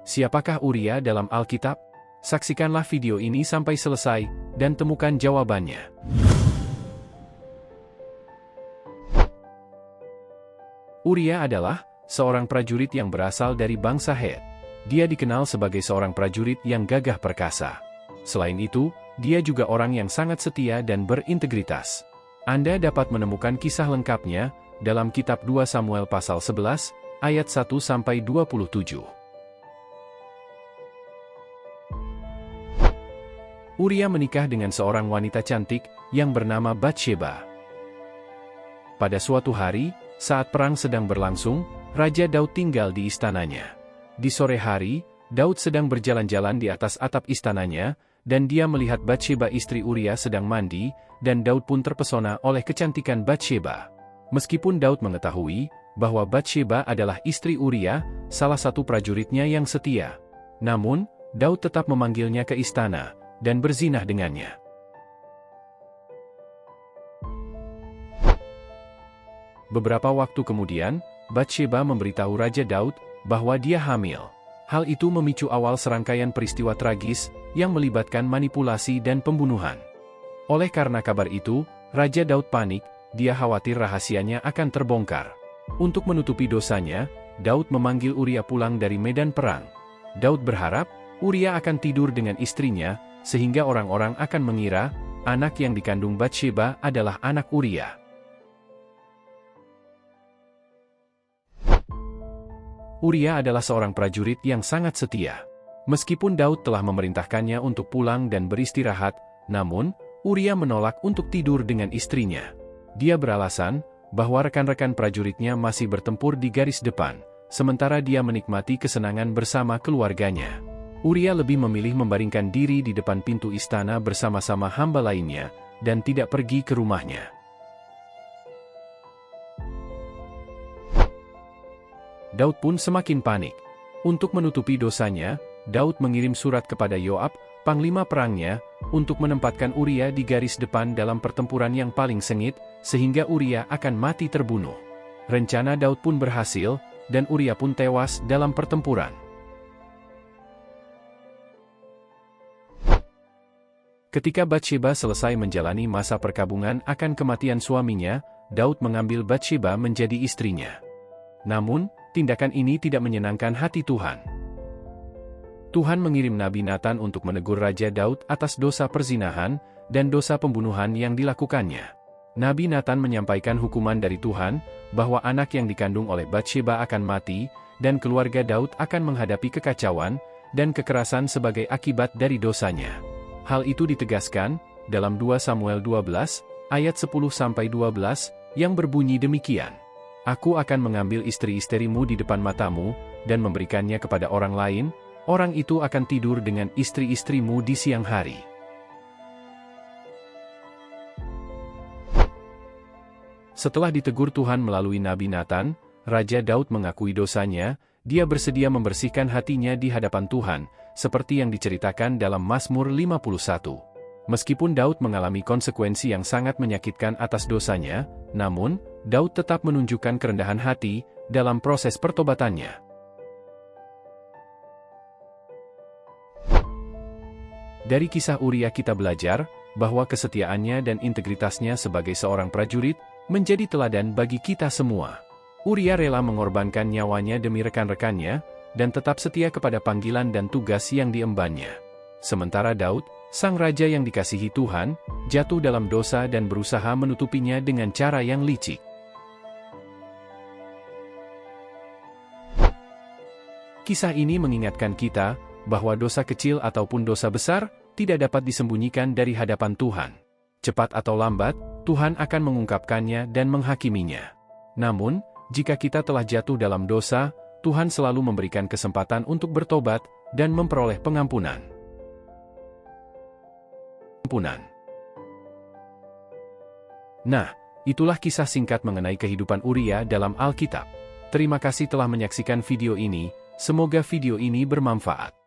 Siapakah Uria dalam Alkitab? Saksikanlah video ini sampai selesai, dan temukan jawabannya. Uria adalah seorang prajurit yang berasal dari bangsa Het. Dia dikenal sebagai seorang prajurit yang gagah perkasa. Selain itu, dia juga orang yang sangat setia dan berintegritas. Anda dapat menemukan kisah lengkapnya dalam kitab 2 Samuel pasal 11, ayat 1-27. Uria menikah dengan seorang wanita cantik yang bernama Batsheba. Pada suatu hari, saat perang sedang berlangsung, Raja Daud tinggal di istananya. Di sore hari, Daud sedang berjalan-jalan di atas atap istananya, dan dia melihat Batsheba istri Uria sedang mandi, dan Daud pun terpesona oleh kecantikan Batsheba. Meskipun Daud mengetahui bahwa Batsheba adalah istri Uria, salah satu prajuritnya yang setia. Namun, Daud tetap memanggilnya ke istana dan berzinah dengannya. Beberapa waktu kemudian, Batsheba memberitahu Raja Daud bahwa dia hamil. Hal itu memicu awal serangkaian peristiwa tragis yang melibatkan manipulasi dan pembunuhan. Oleh karena kabar itu, Raja Daud panik, dia khawatir rahasianya akan terbongkar. Untuk menutupi dosanya, Daud memanggil Uria pulang dari medan perang. Daud berharap Uria akan tidur dengan istrinya, sehingga orang-orang akan mengira anak yang dikandung Batsheba adalah anak Uria. Uria adalah seorang prajurit yang sangat setia. Meskipun Daud telah memerintahkannya untuk pulang dan beristirahat, namun Uria menolak untuk tidur dengan istrinya. Dia beralasan bahwa rekan-rekan prajuritnya masih bertempur di garis depan, sementara dia menikmati kesenangan bersama keluarganya. Uria lebih memilih membaringkan diri di depan pintu istana bersama-sama hamba lainnya, dan tidak pergi ke rumahnya. Daud pun semakin panik. Untuk menutupi dosanya, Daud mengirim surat kepada Yoab, panglima perangnya, untuk menempatkan Uria di garis depan dalam pertempuran yang paling sengit, sehingga Uria akan mati terbunuh. Rencana Daud pun berhasil, dan Uria pun tewas dalam pertempuran. Ketika Batsheba selesai menjalani masa perkabungan akan kematian suaminya, Daud mengambil Batsheba menjadi istrinya. Namun, tindakan ini tidak menyenangkan hati Tuhan. Tuhan mengirim Nabi Nathan untuk menegur Raja Daud atas dosa perzinahan dan dosa pembunuhan yang dilakukannya. Nabi Nathan menyampaikan hukuman dari Tuhan, bahwa anak yang dikandung oleh Batsheba akan mati, dan keluarga Daud akan menghadapi kekacauan dan kekerasan sebagai akibat dari dosanya. Hal itu ditegaskan dalam 2 Samuel 12, ayat 10-12, yang berbunyi demikian. Aku akan mengambil istri-istrimu di depan matamu, dan memberikannya kepada orang lain, orang itu akan tidur dengan istri-istrimu di siang hari. Setelah ditegur Tuhan melalui Nabi Nathan, Raja Daud mengakui dosanya, dia bersedia membersihkan hatinya di hadapan Tuhan, seperti yang diceritakan dalam Mazmur 51. Meskipun Daud mengalami konsekuensi yang sangat menyakitkan atas dosanya, namun, Daud tetap menunjukkan kerendahan hati dalam proses pertobatannya. Dari kisah Uria kita belajar bahwa kesetiaannya dan integritasnya sebagai seorang prajurit menjadi teladan bagi kita semua. Uria rela mengorbankan nyawanya demi rekan-rekannya, dan tetap setia kepada panggilan dan tugas yang diembannya. Sementara Daud, sang raja yang dikasihi Tuhan, jatuh dalam dosa dan berusaha menutupinya dengan cara yang licik. Kisah ini mengingatkan kita bahwa dosa kecil ataupun dosa besar tidak dapat disembunyikan dari hadapan Tuhan. Cepat atau lambat, Tuhan akan mengungkapkannya dan menghakiminya. Namun, jika kita telah jatuh dalam dosa, Tuhan selalu memberikan kesempatan untuk bertobat dan memperoleh pengampunan. Nah, itulah kisah singkat mengenai kehidupan Uria dalam Alkitab. Terima kasih telah menyaksikan video ini, semoga video ini bermanfaat.